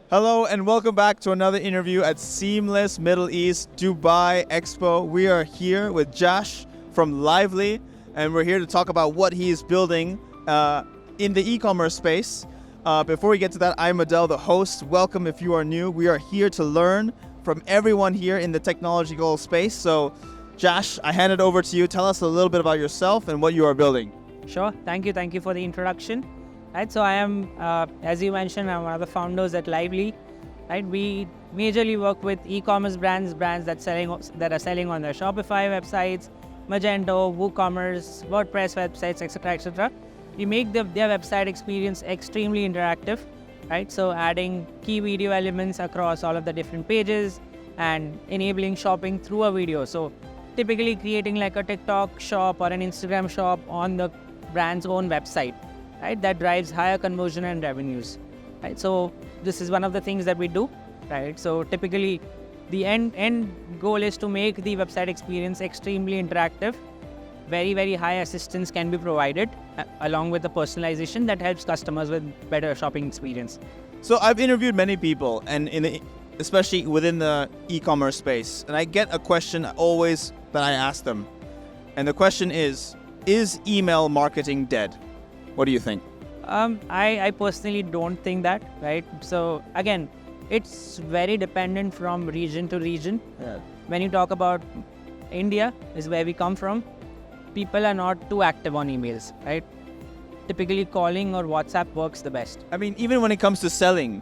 Hello and welcome back to another interview at Seamless Middle East Dubai Expo. We are here with Jash from Lively, and we're here to talk about what he is building in the e-commerce space. Before we get to that, I'm Adele, the host. Welcome if you are new. We are here to learn from everyone here in the technological space. So, Jash, I hand it over to you. Tell us a little bit about yourself and what you are building. Sure. Thank you for the introduction. Right. So I am, as you mentioned, I'm one of the founders at Lively. Right. We majorly work with e-commerce brands that are selling on their Shopify websites, Magento, WooCommerce, WordPress websites, etc., etc. We make their website experience extremely interactive. Right. So adding key video elements across all of the different pages and enabling shopping through a video. So typically creating like a TikTok shop or an Instagram shop on the brand's own website. Right, that drives higher conversion and revenues. Right, so this is one of the things that we do. Right, so typically, the end goal is to make the website experience extremely interactive. Very high assistance can be provided along with the personalization that helps customers with better shopping experience. So I've interviewed many people, and especially within the e-commerce space, and I get a question always that I ask them, and the question is email marketing dead? What do you think? I personally don't think that, right? So again, it's very dependent from region to region. Yeah. When you talk about India, is where we come from, people are not too active on emails, right? Typically calling or WhatsApp works the best. I mean, even when it comes to selling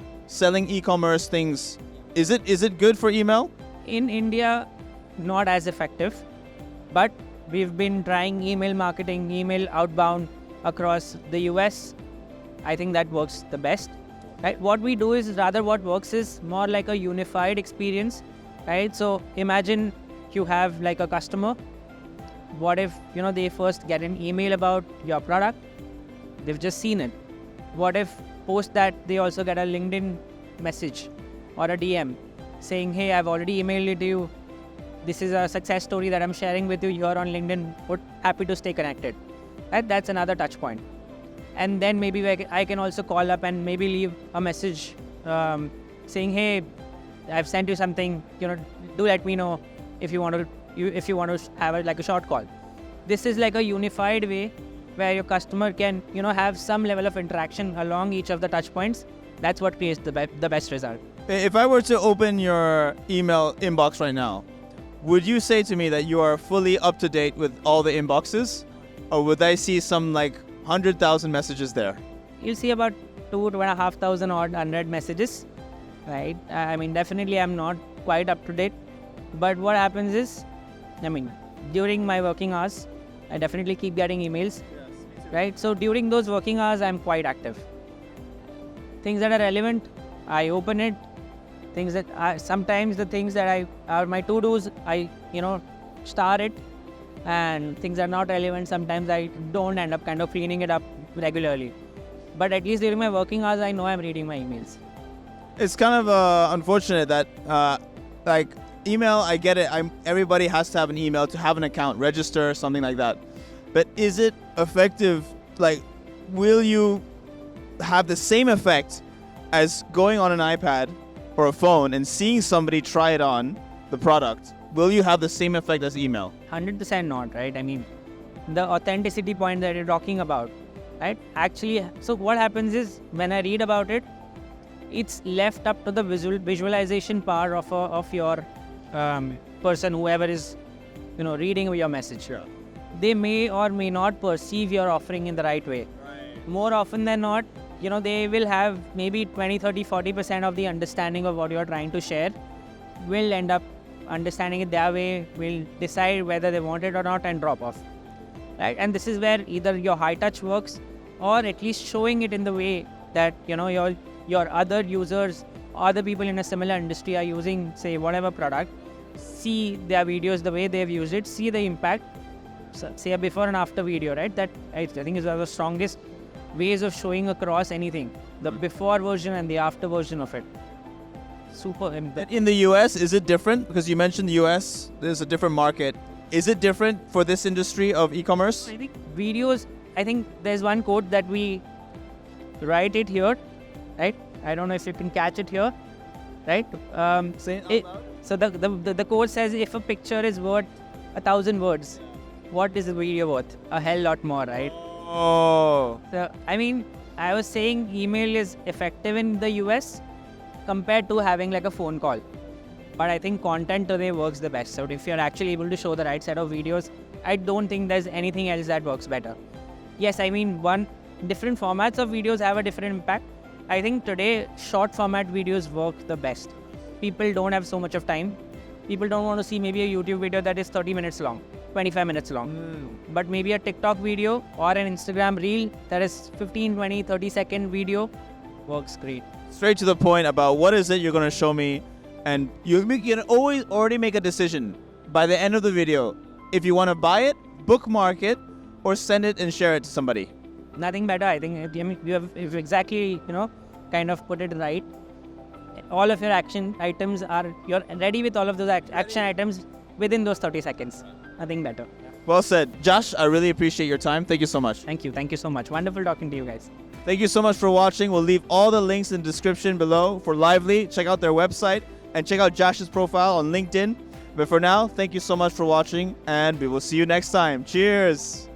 e-commerce things, is it good for email? In India, not as effective, but we've been trying email marketing, email outbound across the US. I think that works the best. Right? What we do is what works is more like a unified experience. Right? So imagine you have like a customer. What if they first get an email about your product? They've just seen it. What if post that they also get a LinkedIn message or a DM saying, hey, I've already emailed it to you. This is a success story that I'm sharing with you here on LinkedIn. Happy to stay connected. Right? That's another touch point. And then maybe I can also call up and maybe leave a message saying, hey, I've sent you something, do let me know if you want to have like a short call. This is like a unified way where your customer can, have some level of interaction along each of the touch points. That's what creates the best result. If I were to open your email inbox right now, would you say to me that you are fully up to date with all the inboxes? Or would I see some like 100,000 messages there? You'll see about 2,500 odd unread messages, right? I mean, definitely I'm not quite up to date. But what happens is, during my working hours, I definitely keep getting emails, right? So during those working hours, I'm quite active. Things that are relevant, I open it. Things that sometimes the things that are my to-dos, I star it. And things are not relevant, sometimes I don't end up kind of cleaning it up regularly. But at least during my working hours, I know I'm reading my emails. It's kind of unfortunate that like email, I get it. Everybody has to have an email to have an account, register, something like that. But is it effective? Like, will you have the same effect as going on an iPad or a phone and seeing somebody try it on the product? Will you have the same effect as email? 100% not, right? I mean, the authenticity point that you're talking about, right? Actually, so what happens is when I read about it, it's left up to the visualization power of your person, whoever is, reading your message. Yeah. They may or may not perceive your offering in the right way. Right. More often than not, they will have maybe 20, 30, 40% of the understanding of what you're trying to share, will end up understanding it their way, will decide whether they want it or not and drop off. Right? And this is where either your high touch works or at least showing it in the way that your other users, other people in a similar industry are using, say, whatever product, see their videos the way they've used it, see the impact, so, say a before and after video, right? That I think is one of the strongest ways of showing across anything, the before version and the after version of it. Super. In the US, is it different? Because you mentioned the US, there's a different market. Is it different for this industry of e-commerce? I think videos, I think there's one quote that we write it here, right? I don't know if you can catch it here, right? Say it out loud. So the code says if a picture is worth 1,000 words, what is the video worth? A hell lot more, right? Oh. So I mean, I was saying email is effective in the US compared to having like a phone call. But I think content today works the best. So if you're actually able to show the right set of videos, I don't think there's anything else that works better. Yes, I mean, different formats of videos have a different impact. I think today short format videos work the best. People don't have so much of time. People don't want to see maybe a YouTube video that is 30 minutes long, 25 minutes long. But maybe a TikTok video or an Instagram reel that is 15, 20, 30-second video works great. Straight to the point about what is it you're going to show me. And you can always already make a decision by the end of the video. If you want to buy it, bookmark it, or send it and share it to somebody. Nothing better, I think. You have if exactly, kind of put it right. All of your action items you're ready with all of those action items within those 30 seconds. Nothing better. Well said. Josh, I really appreciate your time. Thank you so much. Thank you. Thank you so much. Wonderful talking to you guys. Thank you so much for watching. We'll leave all the links in the description below for Lively. Check out their website and check out Josh's profile on LinkedIn. But for now, thank you so much for watching, and we will see you next time. Cheers!